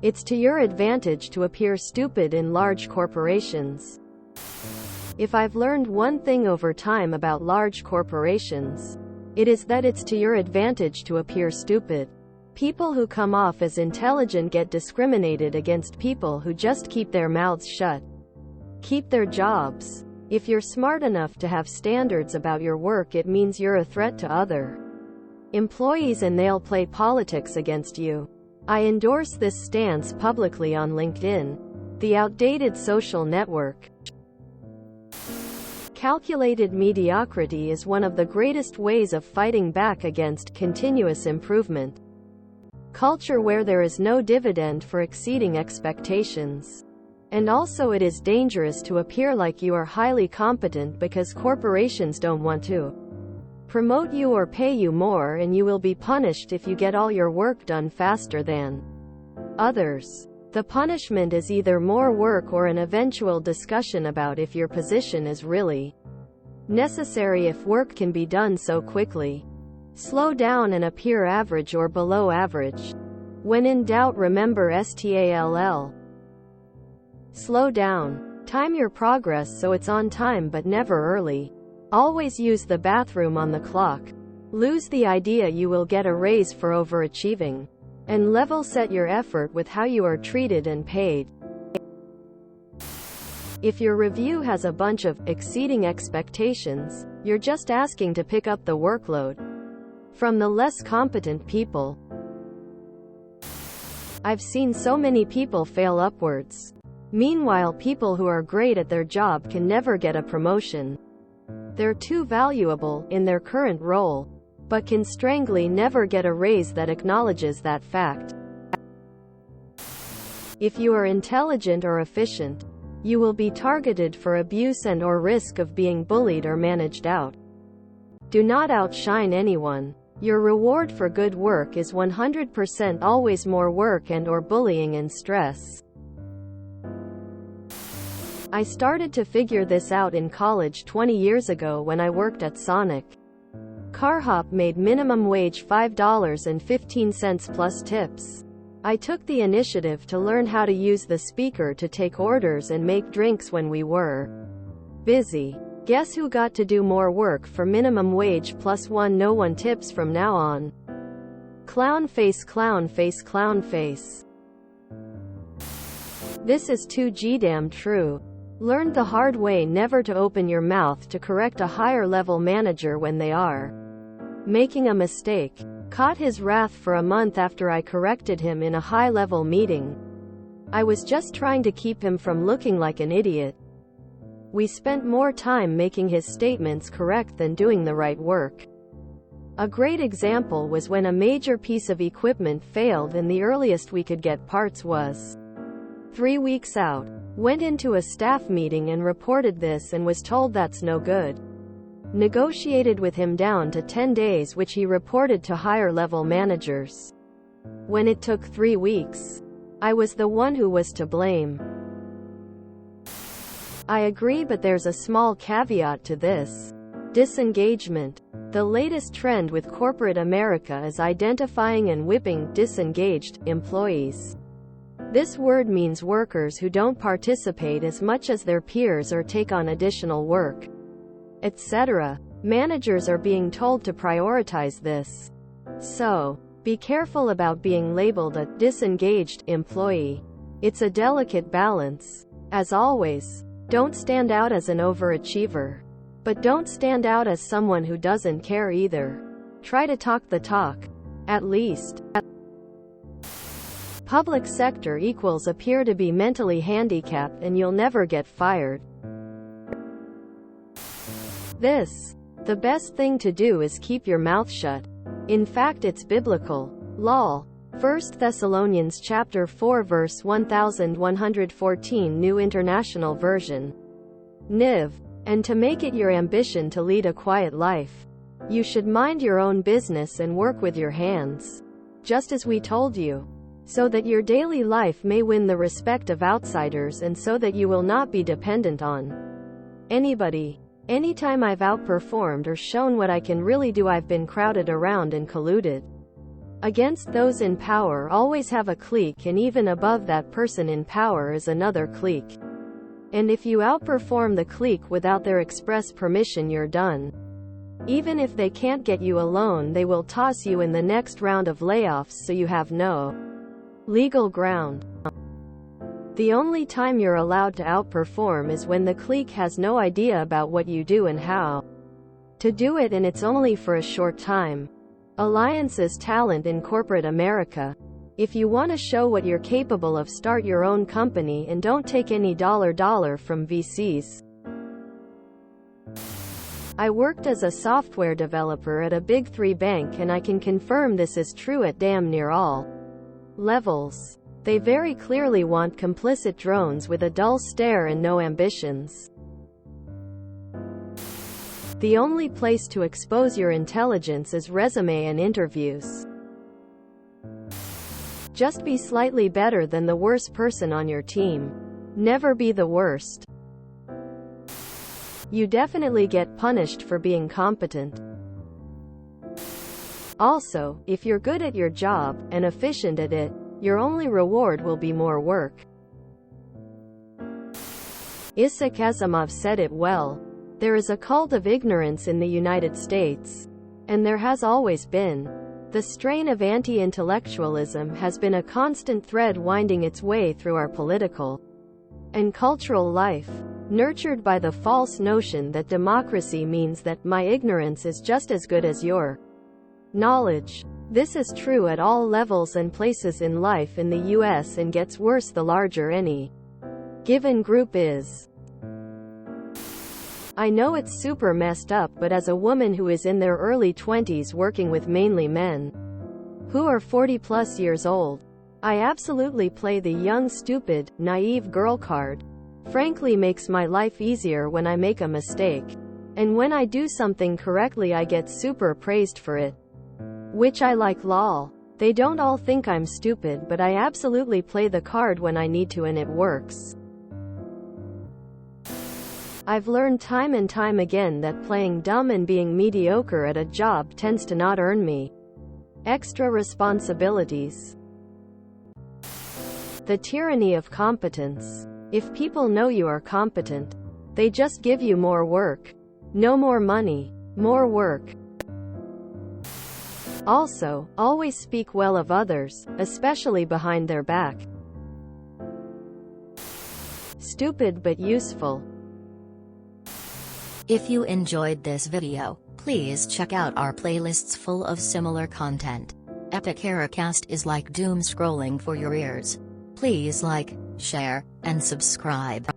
It's to your advantage to appear stupid in large corporations. If I've learned one thing over time about large corporations, it is that it's to your advantage to appear stupid. People who come off as intelligent get discriminated against people who just keep their mouths shut, keep their jobs. If you're smart enough to have standards about your work, it means you're a threat to other employees and they'll play politics against you. I endorse this stance publicly on LinkedIn, the outdated social network. Calculated mediocrity is one of the greatest ways of fighting back against continuous improvement culture where there is no dividend for exceeding expectations. And also it is dangerous to appear like you are highly competent because corporations don't want to promote you or pay you more, and you will be punished if you get all your work done faster than others. The punishment is either more work or an eventual discussion about if your position is really necessary if work can be done so quickly. Slow down and appear average or below average. When in doubt, remember STALL. Slow down. Time your progress so it's on time but never early. Always use the bathroom on the clock. Lose the idea you will get a raise for overachieving. And level set your effort with how you are treated and paid. If your review has a bunch of exceeding expectations, you're just asking to pick up the workload from the less competent people. I've seen so many people fail upwards. Meanwhile, people who are great at their job can never get a promotion. They're too valuable in their current role, but can strangely never get a raise that acknowledges that fact. If you are intelligent or efficient, you will be targeted for abuse and or risk of being bullied or managed out. Do not outshine anyone. Your reward for good work is 100% always more work and or bullying and stress. I started to figure this out in college 20 years ago when I worked at Sonic. CarHop made minimum wage $5.15 plus tips. I took the initiative to learn how to use the speaker to take orders and make drinks when we were busy. Guess who got to do more work for minimum wage plus one? No one tips from now on. Clown face, clown face, clown face. This is too damn true. Learned the hard way never to open your mouth to correct a higher level manager when they are making a mistake. Caught his wrath for a month after I corrected him in a high level meeting. I was just trying to keep him from looking like an idiot. We spent more time making his statements correct than doing the right work. A great example was when a major piece of equipment failed and the earliest we could get parts was 3 weeks out. Went into a staff meeting and reported this and was told that's no good. Negotiated with him down to 10 days, which he reported to higher level managers. When it took 3 weeks, I was the one who was to blame. I agree, but there's a small caveat to this. Disengagement. The latest trend with corporate America is identifying and whipping disengaged employees. This word means workers who don't participate as much as their peers or take on additional work, etc. Managers are being told to prioritize this. So, be careful about being labeled a disengaged employee. It's a delicate balance. As always, don't stand out as an overachiever. But don't stand out as someone who doesn't care either. Try to talk the talk. At least. Public sector equals appear to be mentally handicapped and you'll never get fired. The best thing to do is keep your mouth shut. In fact, it's biblical. Lol. 1 Thessalonians chapter 4 verse 1114 New International Version. Niv. And to make it your ambition to lead a quiet life, you should mind your own business and work with your hands, just as we told you, so that your daily life may win the respect of outsiders and so that you will not be dependent on anybody. Anytime I've outperformed or shown what I can really do, I've been crowded around and colluded. Against those in power always have a clique, and even above that person in power is another clique. And if you outperform the clique without their express permission, you're done. Even if they can't get you alone, they will toss you in the next round of layoffs, so you have no legal ground. The only time you're allowed to outperform is when the clique has no idea about what you do and how to do it, and it's only for a short time. Alliances talent in corporate America. If you want to show what you're capable of, start your own company and don't take any dollar from VCs. I worked as a software developer at a Big 3 bank, and I can confirm this is true at damn near all levels. They very clearly want complicit drones with a dull stare and no ambitions. The only place to expose your intelligence is resume and interviews. Just be slightly better than the worst person on your team. Never be the worst. You definitely get punished for being competent. Also, if you're good at your job, and efficient at it, your only reward will be more work. Isaac Asimov said it well. There is a cult of ignorance in the United States. And there has always been. The strain of anti-intellectualism has been a constant thread winding its way through our political and cultural life, nurtured by the false notion that democracy means that my ignorance is just as good as your knowledge. This is true at all levels and places in life in the US, and gets worse the larger any given group is. I know it's super messed up, but as a woman who is in their early 20s working with mainly men who are 40+ years old, I absolutely play the young, stupid, naive girl card. Frankly, makes my life easier when I make a mistake. And when I do something correctly, I get super praised for it. Which I like, lol. They don't all think I'm stupid, but I absolutely play the card when I need to, and it works. I've learned time and time again that playing dumb and being mediocre at a job tends to not earn me extra responsibilities. The tyranny of competence. If people know you are competent, they just give you more work. No more money, more work. Also, always speak well of others, especially behind their back. Stupid but useful. If you enjoyed this video, please check out our playlists full of similar content. Epic Eracast is like doom scrolling for your ears. Please like, share, and subscribe.